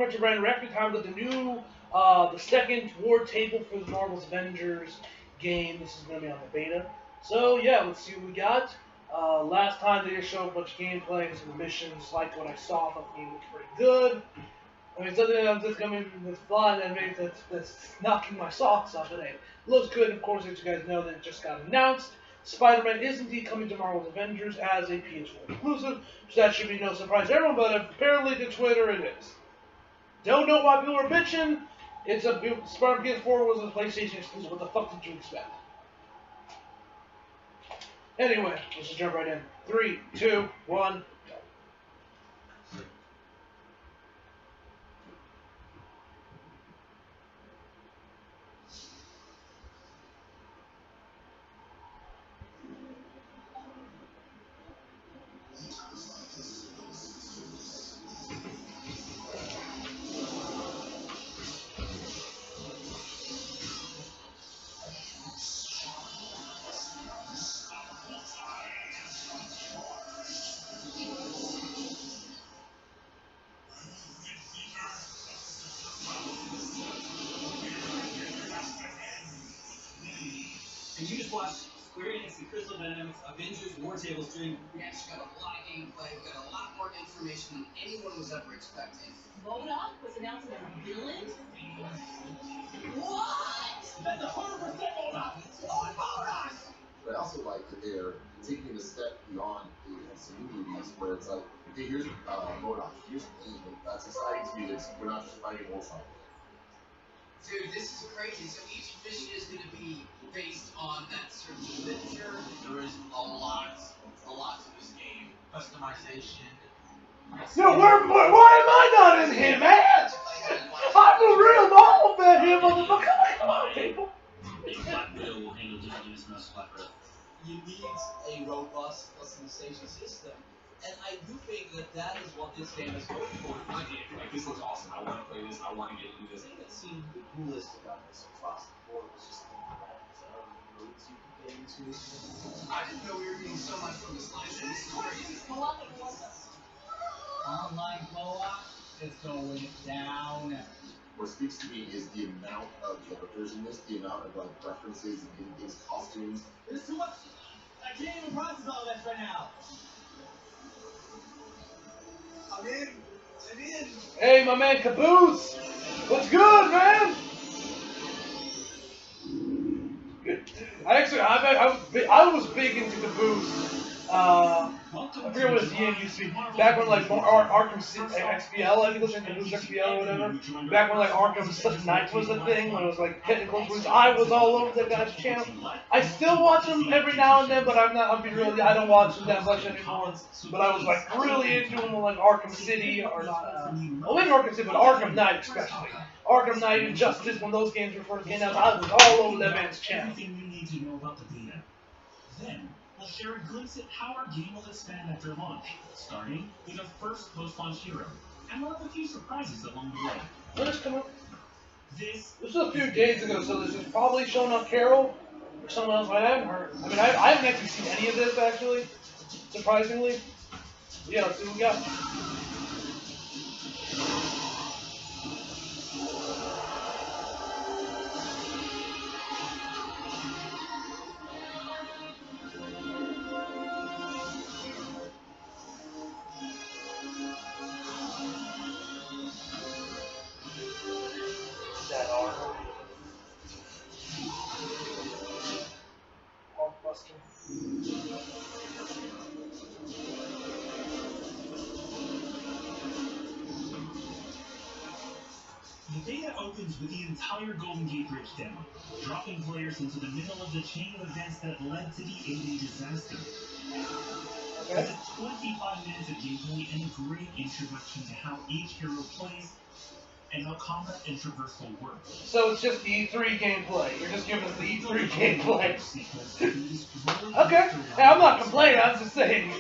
Metro Brand reacted time with the new, the second war table for the Marvel's Avengers game. This is going to be on the beta. So yeah, let's see what we got. Last time they just showed a bunch of gameplay and some missions. Liked what I saw. Thought the game looked pretty good. I mean, something that's coming that's fun and maybe that's knocking my socks off today. Looks good. Of course, as you guys know, that it just got announced. Spider-Man is indeed coming to Marvel's Avengers as a PS4 exclusive, so that should be no surprise to everyone, but apparently to Twitter it is. Don't know why people are bitching. It's a Spider-Man PS4 was a PlayStation exclusive. What the fuck did you expect? Anyway, let's just jump right in. 3, 2, 1. And you just watched Square Enix and Crystal Dynamics Avengers War Table stream. Yes, got a lot of gameplay, we got a lot more information than anyone was ever expecting. MODOK was announced as a villain? What? That's 100% MODOK! Oh, MODOK! But I also like that they're taking it a step beyond the MCU movies, where it's like, okay, here's MODOK, here's the game, and that's exciting to me that we're not just fighting Ultron. Dude, this is crazy. So each mission is going to be based on that certain adventure. There is a lot to this game. Customization. Yo, why am I not in here, man? I'm a real normal fan here, motherfucker. Come on, people. Black Widow will handle different from Black Widow. You need a robust customization system. And I do think that is what this game is going for. Like, this looks awesome. I want to play this. I want to get into this. The thing that seemed the coolest about this across the board was just the amount of modes you could get into. I didn't know we were getting so much from this line. This is crazy. Online co-op is going down. What speaks to me is the amount of characters in this, the amount of like references and in-game costumes. There's too much. I can't even process all that right now. I'm in. Hey, my man Caboose. What's good, man? Good. I was big into Caboose. I forget what his name used to be. Back when like Arkham XPL, I think it was in Caboose XPL or whatever. Back when like Arkham Knight was a thing, when it was like technical roots. I was all over that guy's channel. I still watch him every now and then, but I'll be real, I don't watch him that much anymore. But I was like really into him, like Arkham City or not. Well, maybe Arkham City, but Arkham Knight especially. Arkham Knight and Justice, when those games were first came out, I was all over that man's channel. Everything you need to know about the beta. Then, we'll share a glimpse at how our game will expand after launch, starting with our first post-launch hero, and we'll have a few surprises along the way. When did this come out? This was a few days ago, so this is probably showing up Carol or someone else I haven't heard. I mean, I haven't actually seen any of this, actually, surprisingly. Yeah, let's see what we got. The beta opens with the entire Golden Gate Bridge demo, dropping players into the middle of the chain of events that led to the 80 disaster. Okay. It's 25 minutes of gameplay and a great introduction to how each hero plays and how combat and traversal work. So it's just the E3 gameplay. You're just giving us the E3 gameplay. Okay. Hey, I'm not complaining. I'm just saying.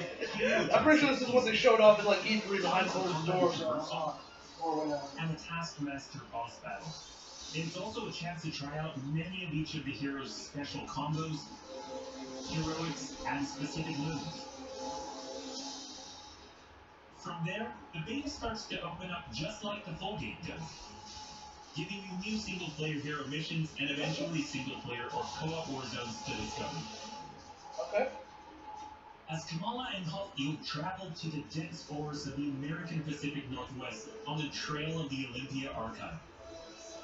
I'm pretty sure this is what they showed off in like E3 behind closed doors or whatever. And the Taskmaster boss battle. It's also a chance to try out many of each of the heroes' special combos, heroics, and specific moves. From there, the beta starts to open up just like the full game does, giving you new single-player hero missions and eventually single-player or co-op war zones to discover. Okay. As Kamala and Hulk, you've traveled to the dense forests of the American Pacific Northwest on the trail of the Olympia Archive,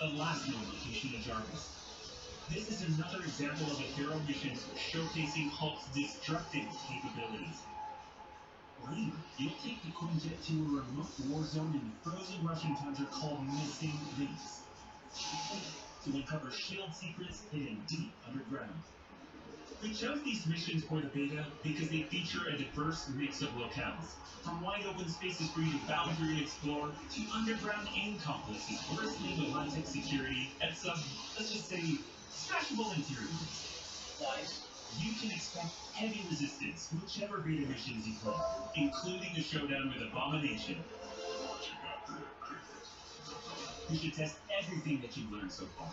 the last known location of Jarvis. This is another example of a hero mission showcasing Hulk's destructive capabilities. Later, you'll take the Quinjet to a remote war zone in the frozen Russian tundra called Missing Links to uncover shield secrets hidden deep underground. We chose these missions for the beta because they feature a diverse mix of locales, from wide open spaces for you to bound through and explore, to underground aim complexes bristling with high-tech security and some, let's just say, smashable interiors. Nice. You can expect heavy resistance whichever beta missions you play, including a showdown with Abomination. You should test everything that you've learned so far.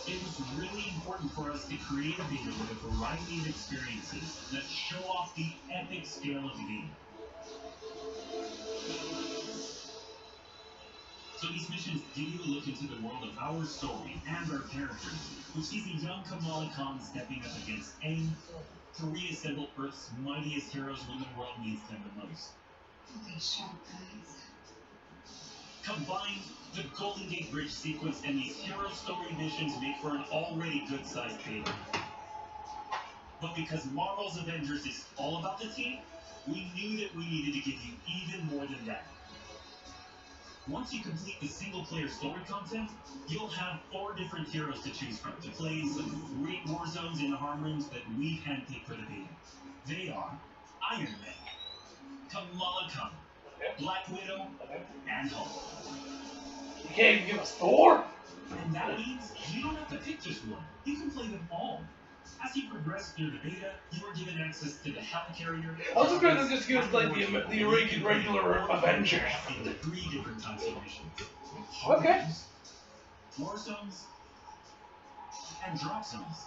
It was really important for us to create a beta with a variety of experiences that show off the epic scale of the game. So these missions give you a look into the world of our story and our characters, which sees a young Kamala Khan stepping up against AIM to reassemble Earth's mightiest heroes when the world needs them the most. Holy sharp guys. Combined, the Golden Gate Bridge sequence and these hero story missions make for an already good-sized beta. But because Marvel's Avengers is all about the team, we knew that we needed to give you even more than that. Once you complete the single-player story content, you'll have 4 different heroes to choose from to play in some great war zones and harm rooms that we've handpicked for the beta. They are Iron Man, Kamala Khan, Black Widow, and Hulk. You can't even give us Thor? And that means you don't have to pick just one. You can play them all. As you progress through the beta, you are given access to the helicarrier. I was afraid to just give us like the regular Avengers. In 3 different types of missions. Okay. Rooms, war zones, and drop zones.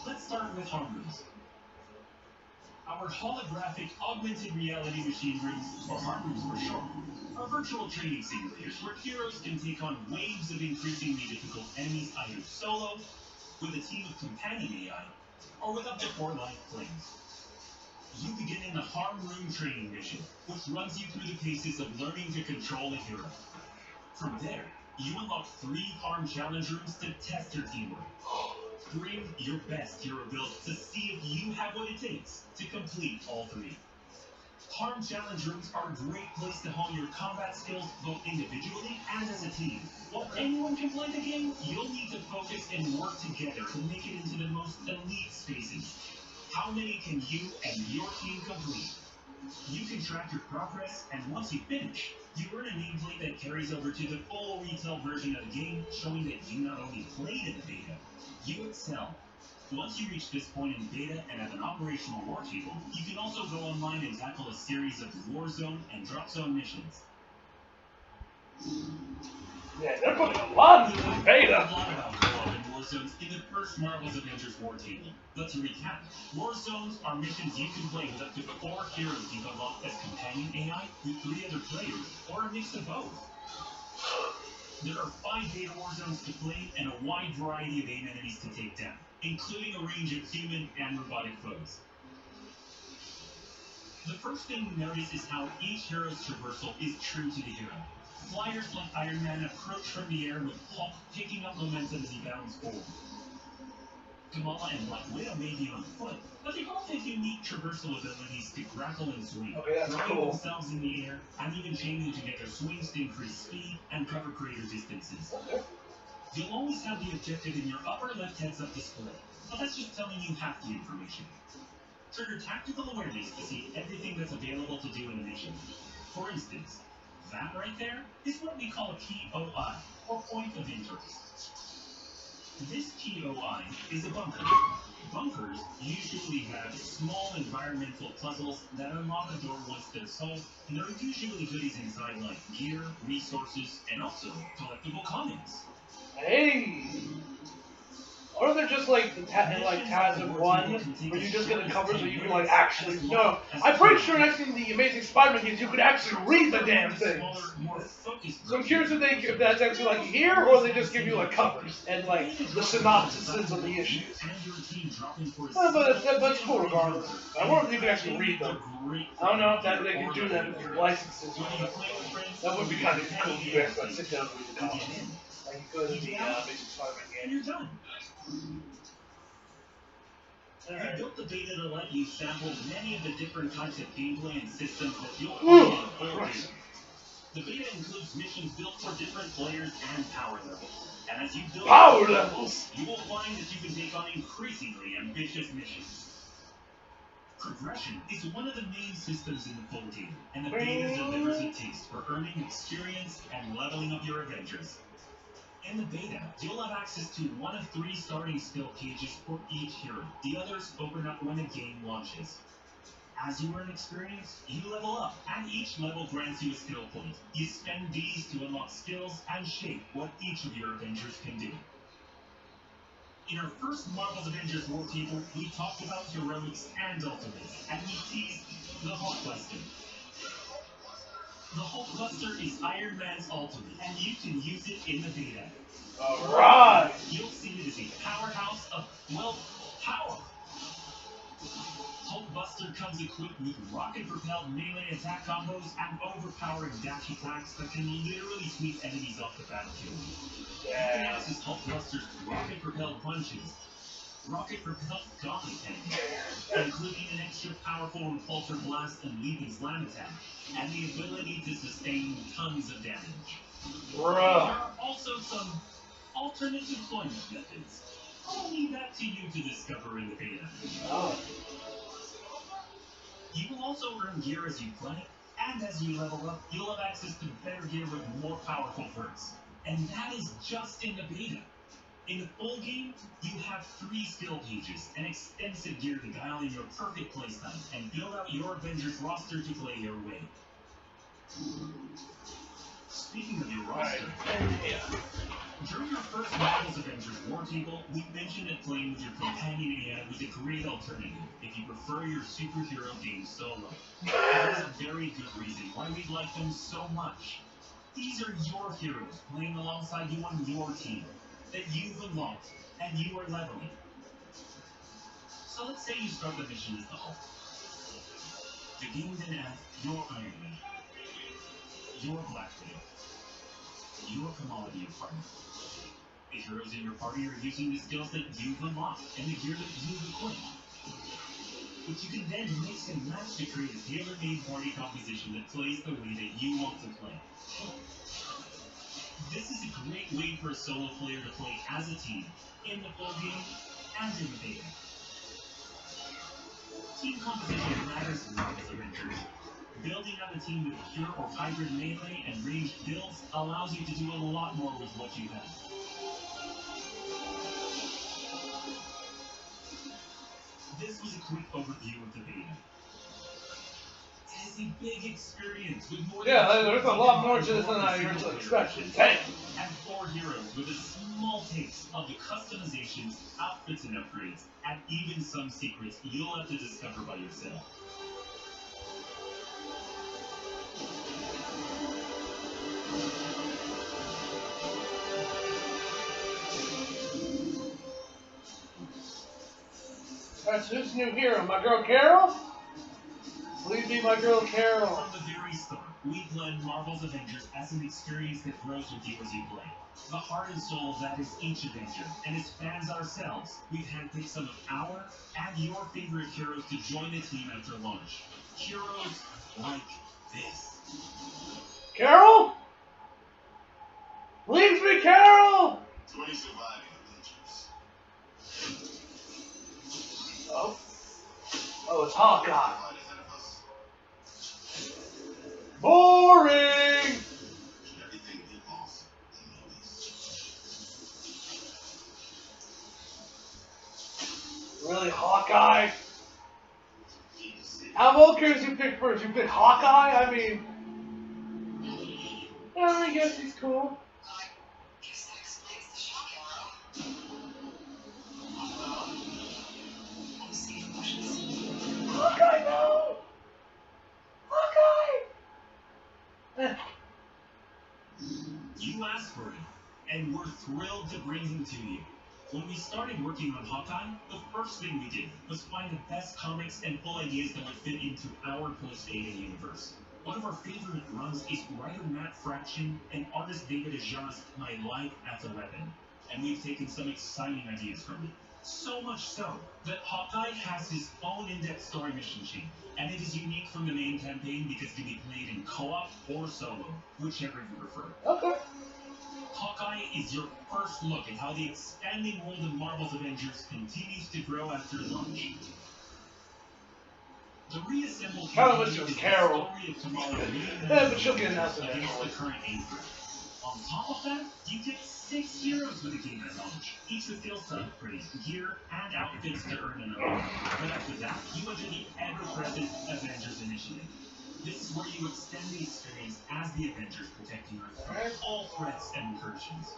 Let's start with harm rooms. Our holographic augmented reality machine rooms, or harm rooms for short, are virtual training simulators where heroes can take on waves of increasingly difficult enemies either solo, with a team of companion AI, or with up to 4 live flames. You begin in the harm room training mission, which runs you through the paces of learning to control a hero. From there, you unlock 3 harm challenge rooms to test your teamwork. Bring your best hero build to see if you have what it takes to complete all 3. Harm challenge rooms are a great place to hone your combat skills both individually and as a team. While anyone can play the game, you'll need to focus and work together to make it into the most elite spaces. How many can you and your team complete? You can track your progress, and once you finish, you earn a nameplate that carries over to the full retail version of the game, showing that you not only played in the beta, you excel. Once you reach this point in beta and have an operational war table, you can also go online and tackle a series of war zone and drop zone missions. Yeah, they're putting a lot into the beta. A lot about co-op and war zones in the first Marvel's Avengers war table. But to recap, war zones are missions you can play with up to 4 heroes you've unlocked as companion AI with 3 other players, or a mix of both. There are 5 beta war zones to play and a wide variety of AIM enemies to take down, including a range of human and robotic foes. The first thing we notice is how each hero's traversal is true to the hero. Flyers like Iron Man approach from the air with Hulk picking up momentum as he bounds forward. Kamala and Black Widow may be on foot, but they both have unique traversal abilities to grapple and swing, Okay, that's throwing cool. themselves in the air and even changing to get their swings to increase speed and cover greater distances. You'll always have the objective in your upper left heads-up display, but that's just telling you half the information. Trigger tactical awareness to see everything that's available to do in a mission. For instance, that right there is what we call a POI, or point of interest. This POI is a bunker. Bunkers usually have small environmental puzzles that unlock a door once they're solved, and there are usually goodies inside like gear, resources, and also collectible comics. Hey! Or are there just like the like TASM 1, where you just get the cover so you can like actually... No, I'm pretty sure actually in the Amazing Spider-Man games you could actually read the damn things. So I'm curious if that's actually like here, or they just give you like covers and like the synopsises of the issues. But that's cool regardless. I wonder if you can actually read them. I don't know if that they can do that with your licenses. That would be kind of cool if you actually like, sit down and read the comics. Like you could in the Amazing Spider-Man game. And you're done. We built the beta to let you sample many of the different types of gameplay and systems that you'll find in the full game. The beta includes missions built for different players and power levels. And as you build power levels, you will find that you can take on increasingly ambitious missions. Progression is one of the main systems in the full game, and the beta delivers a taste for earning experience and leveling up your Avengers. In the beta, you'll have access to one of 3 starting skill pages for each hero. The others open up when the game launches. As you earn experience, you level up, and each level grants you a skill point. You spend these to unlock skills and shape what each of your Avengers can do. In our first Marvel's Avengers War Table, we talked about heroics and ultimates, and we teased the Hulkbuster. The Hulkbuster is Iron Man's ultimate, and you can use it in the beta. Alright! You'll see it as a powerhouse of, well, power. Hulkbuster comes equipped with rocket-propelled melee attack combos and overpowering dash attacks that can literally sweep enemies off the battlefield. You can access Hulkbuster's rocket-propelled punches, rocket-propelled gauntlet cannon, including an extra powerful repulsor blast and leaping slam attack, and the ability to sustain tons of damage. Bruh. There are also some alternate deployment methods. I'll leave that to you to discover in the beta. Oh. You will also earn gear as you play, and as you level up, you'll have access to better gear with more powerful perks. And that is just in the beta. In the full game, you have 3 skill pages and extensive gear to dial in your perfect playstyle and build out your Avengers roster to play your way. Speaking of your roster, during your first Marvel's Avengers War Table, we mentioned that playing with your companion AI was a great alternative if you prefer your superhero game solo. That is a very good reason why we like them so much. These are your heroes playing alongside you on your team that you've unlocked and you are leveling. So let's say you start the mission as the Hulk. The game then adds your Iron Man, your Black Widow, your commodity of partner. The heroes in your party are using the skills that you've unlocked and the gear that you've equipped, which you can then mix and match to create a tailor-made party composition that plays the way that you want to play. This is a great way for a solo player to play as a team, in the full game, and in the beta. Team composition matters in Marvel's Avengers. Building up a team with pure or hybrid melee and ranged builds allows you to do a lot more with what you have. This was a quick overview of the beta. It is a big experience with more than there's a lot more to this than I originally expected. Dang. And 4 heroes with a small taste of the customizations, outfits and upgrades, and even some secrets you'll have to discover by yourself. Alright, so who's the new hero? My girl Carol? Please be my girl Carol. From the very start, we blend Marvel's Avengers as an experience that grows with you as you play. The heart and soul of that is each Avenger, and as fans ourselves, we've handpicked some of our and your favorite heroes to join the team after launch. Heroes like this. Carol? Leave me, Carol! 20 surviving Avengers. Oh. Oh, it's Hawkeye. Boring! Should everything get lost in the Really, Hawkeye? I'm okay if you pick first. You pick Hawkeye? I mean... I guess he's cool. and we're thrilled to bring him to you. When we started working on Hawkeye, the first thing we did was find the best comics and full ideas that would fit into our post-Ada universe. One of our favorite runs is writer Matt Fraction and artist David Aja's My Life as a Weapon, and we've taken some exciting ideas from it. So much so that Hawkeye has his own in-depth story mission chain, and it is unique from the main campaign because it can be played in co-op or solo, whichever you prefer. Okay. Hawkeye is your first look at how the expanding world of Marvel's Avengers continues to grow after launch. The Reassemble Kind of wish campaign it was is the Carol. story of tomorrow Yeah, but she'll get announced against the eventually. current aim threat. On top of that, you get 6 heroes with the game at launch, each with skill set upgrades, gear, and outfits to earn an award. But after that, you enter the ever-present Avengers Initiative. This is where you extend the experience as the Avengers, protecting Earth from all threats and incursions.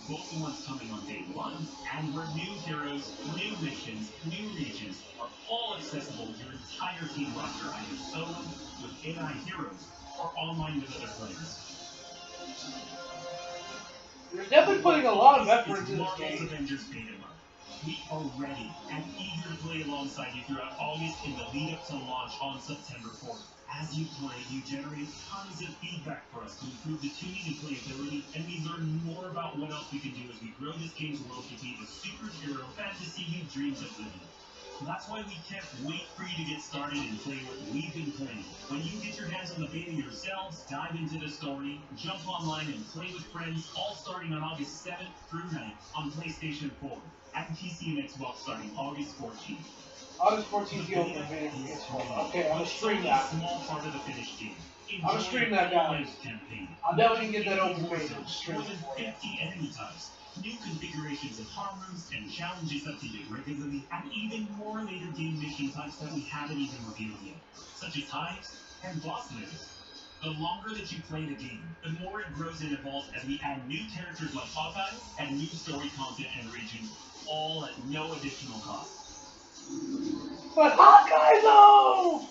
Both the ones coming on day 1, and where new heroes, new missions, new regions are all accessible to your entire team roster, either solo, with AI heroes, or online with other players. You're definitely putting a lot of effort into this Marvel's game. Avengers beta month. We are ready and eager to play alongside you throughout August in the lead up to launch on September 4th. As you play, you generate tons of feedback for us to improve the tuning and playability, and we learn more about what else we can do as we grow this game's world to be the superhero fantasy you dreamed of living. That's why we can't wait for you to get started and play what we've been playing. When you get your hands on the beta yourselves, dive into the story, jump online and play with friends, all starting on August 7th through 9th on PlayStation 4, and PC and Xbox starting August 14th. August 14th, the open beta for PS4. Okay, I'm gonna stream that. It's a small part of the finished game. I'm gonna stream that, guys. Campaign. I'll definitely get that open beta. Stream More it than for you. 50 enemy types, new configurations of harm rooms and challenges that you get regularly, and even more later game mission types that we haven't even revealed yet, such as hives and boss layers. The longer that you play the game, the more it grows and evolves as we add new characters like Hawkeye and new story content and regions, all at no additional cost. But Hawkeye though!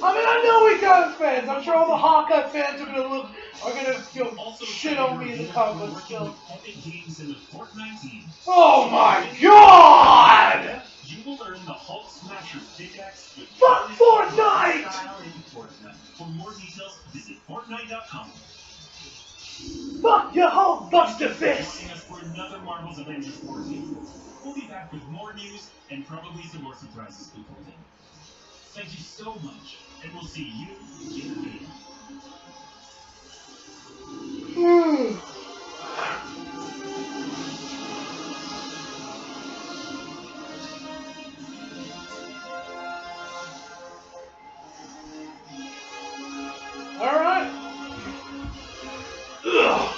I mean, I know we got fans. I'm sure all the Hawkeye fans are gonna Also, shit on me in the we're comments. working So. with Epic Games in the Fortnite team. Oh my god! You will learn the Hulk Smasher pickaxe with Fuck Fortnite! style in Fortnite. For more details, visit Fortnite.com. Fuck your Hulk Buster Fist! Joining us for another Marvel's Avengers 14. We'll be back with more news and probably some more surprises before then. Thank you so much, and we'll see you in the beta. Alright. Ugh.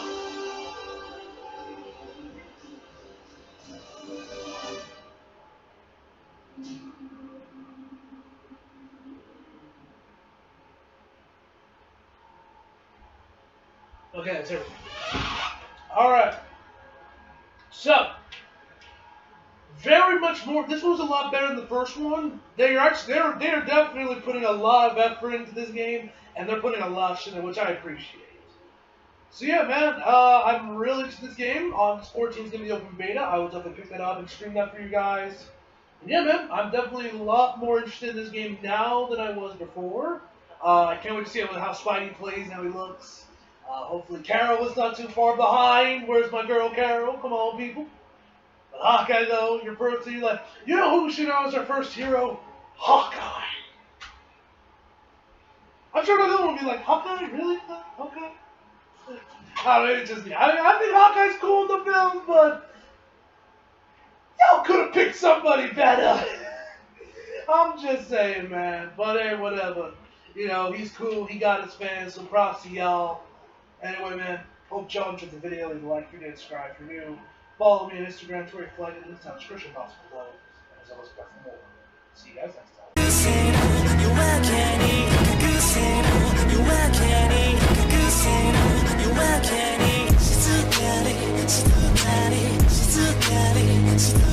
Okay, that's everything. Alright. So, very much more. This was a lot better than the first one. They're definitely putting a lot of effort into this game, and they're putting a lot of shit in, which I appreciate. So yeah, man, I'm really into this game. August 14th is gonna be the open beta. I will definitely pick that up and stream that for you guys. And yeah, man, I'm definitely a lot more interested in this game now than I was before. I can't wait to see how Spidey plays and how he looks. Hopefully Carol is not too far behind. Where's my girl Carol? Come on, people. But Hawkeye, though, your first, you know who should know as our first hero? Hawkeye. I'm sure another one will be like, Hawkeye, really? Hawkeye? I don't know, it's just me. I think Hawkeye's cool in the film, but y'all could have picked somebody better. I'm just saying, man. But hey, whatever. You know, he's cool. He got his fans, so props to y'all. Anyway, man, hope y'all enjoyed the video. Leave a like if you're new, subscribe if you're new. Follow me on Instagram, Twitter, Flight, and the description box below. And as always, back for more. See you guys next time.